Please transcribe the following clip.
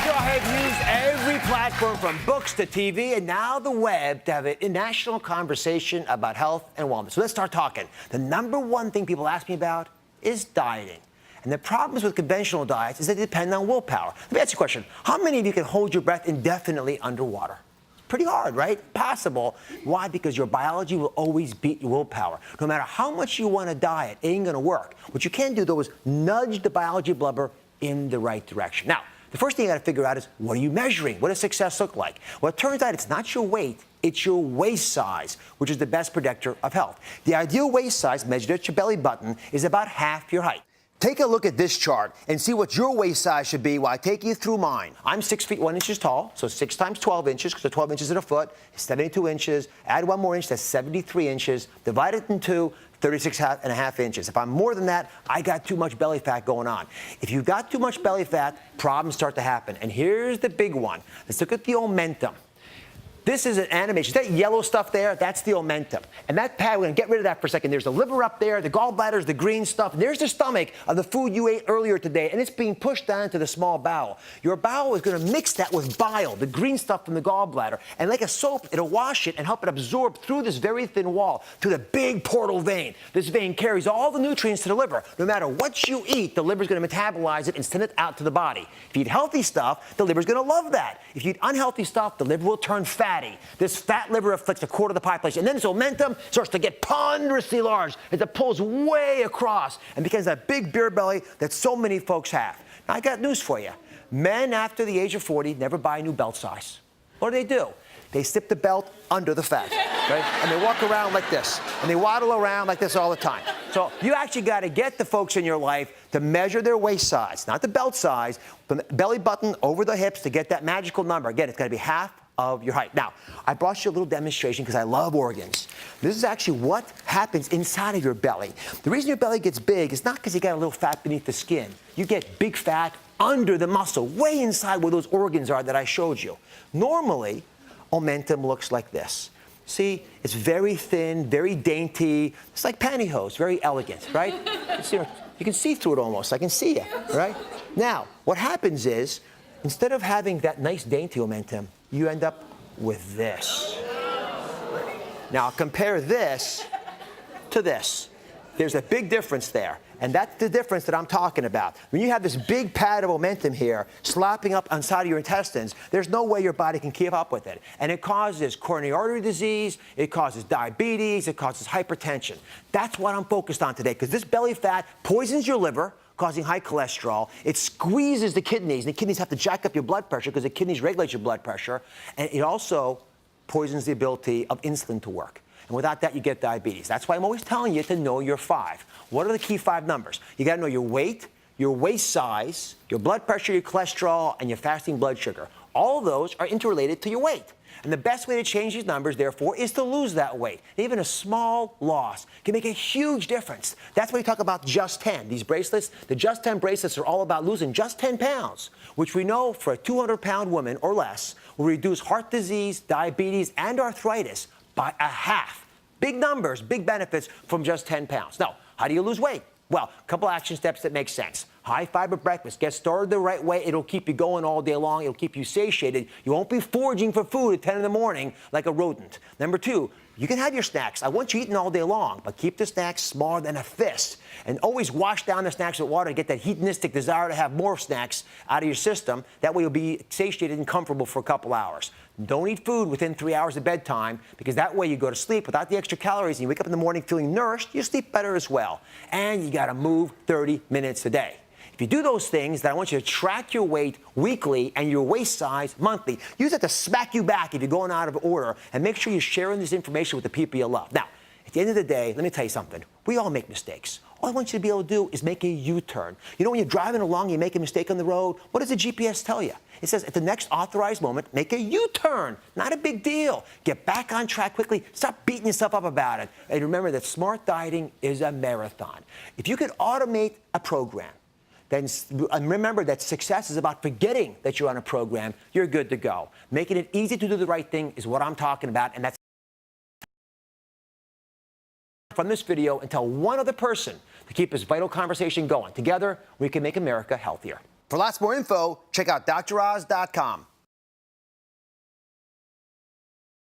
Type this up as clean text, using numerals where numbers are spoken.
show I've used every platform from books to TV and now the web to have a national conversation about health and wellness. So let's start talking. The number one thing people ask me about is dieting. And the problems with conventional diets is they depend on willpower. Let me ask you a question. How many of you can hold your breath indefinitely underwater? Pretty hard, right? Possible. Why? Because your biology will always beat your willpower. No matter how much you want to diet, it ain't going to work. What you can do, though, is nudge the biology blubber in the right direction. Now, the first thing you got to figure out is, what are you measuring? What does success look like? Well, it turns out it's not your weight, it's your waist size, which is the best predictor of health. The ideal waist size, measured at your belly button, is about half your height. Take a look at this chart and see what your waist size should be while I take you through mine. I'm 6 feet 1 inches tall, so 6 times 12 inches, because 12 inches in a foot is 72 inches. Add 1 more inch, that's 73 inches. Divide it in 2, 36 and a half inches. If I'm more than that, I got too much belly fat going on. If you've got too much belly fat, problems start to happen. And here's the big one. Let's look at the omentum. This is an animation. That yellow stuff there, that's the omentum. And that pad, we're going to get rid of that for a second. There's the liver up there, the gallbladder is the green stuff. And there's the stomach of the food you ate earlier today, and it's being pushed down into the small bowel. Your bowel is going to mix that with bile, the green stuff from the gallbladder. And like a soap, it'll wash it and help it absorb through this very thin wall to the big portal vein. This vein carries all the nutrients to the liver. No matter what you eat, the liver's going to metabolize it and send it out to the body. If you eat healthy stuff, the liver's going to love that. If you eat unhealthy stuff, the liver will turn fatty. This fat liver afflicts a quarter of the population. And then this omentum starts to get ponderously large as it pulls way across and becomes that big beer belly that so many folks have. Now, I got news for you. Men after the age of 40 never buy a new belt size. What do? They slip the belt under the fat, right? And they walk around like this. And they waddle around like this all the time. So you actually got to get the folks in your life to measure their waist size, not the belt size, the belly button over the hips to get that magical number. Again, it's got to be half of your height. Now, I brought you a little demonstration because I love organs. This is actually what happens inside of your belly. The reason your belly gets big is not because you got a little fat beneath the skin. You get big fat under the muscle, way inside where those organs are that I showed you. Normally, omentum looks like this. See, it's very thin, very dainty. It's like pantyhose, very elegant, right? You can see through it almost. I can see you, right? Now, what happens is, instead of having that nice dainty omentum, you end up with this. Now, compare this to this. There's a big difference there. And that's the difference that I'm talking about. When you have this big pad of omentum here slopping up inside of your intestines, there's no way your body can keep up with it. And it causes coronary artery disease, it causes diabetes, it causes hypertension. That's what I'm focused on today, because this belly fat poisons your liver, causing high cholesterol. It squeezes the kidneys, and the kidneys have to jack up your blood pressure because the kidneys regulate your blood pressure. And it also poisons the ability of insulin to work. And without that, you get diabetes. That's why I'm always telling you to know your 5. What are the key 5 numbers? You got to know your weight, your waist size, your blood pressure, your cholesterol, and your fasting blood sugar. All of those are interrelated to your weight. And the best way to change these numbers, therefore, is to lose that weight. Even a small loss can make a huge difference. That's why we talk about Just 10. These bracelets, the Just 10 bracelets are all about losing just 10 pounds, which we know for a 200-pound woman or less will reduce heart disease, diabetes, and arthritis by a half. Big numbers, big benefits from just 10 pounds. Now, how do you lose weight? Well, a couple action steps that make sense. High-fiber breakfast. Get started the right way. It'll keep you going all day long. It'll keep you satiated. You won't be foraging for food at 10 in the morning like a rodent. Number 2, you can have your snacks. I want you eating all day long, but keep the snacks smaller than a fist. And always wash down the snacks with water to get that hedonistic desire to have more snacks out of your system. That way you'll be satiated and comfortable for a couple hours. Don't eat food within 3 hours of bedtime, because that way you go to sleep without the extra calories and you wake up in the morning feeling nourished, you sleep better as well. And you got to move 30 minutes a day. If you do those things, then I want you to track your weight weekly and your waist size monthly. Use it to smack you back if you're going out of order, and make sure you're sharing this information with the people you love. Now, at the end of the day, let me tell you something. We all make mistakes. All I want you to be able to do is make a U-turn. You know, when you're driving along, you make a mistake on the road, what does the GPS tell you? It says, at the next authorized moment, make a U-turn. Not a big deal. Get back on track quickly. Stop beating yourself up about it. And remember that smart dieting is a marathon. If you could automate a program, then remember that success is about forgetting that you're on a program. You're good to go. Making it easy to do the right thing is what I'm talking about, and that's from this video and tell one other person to keep this vital conversation going. Together, we can make America healthier. For lots more info, check out DrOz.com.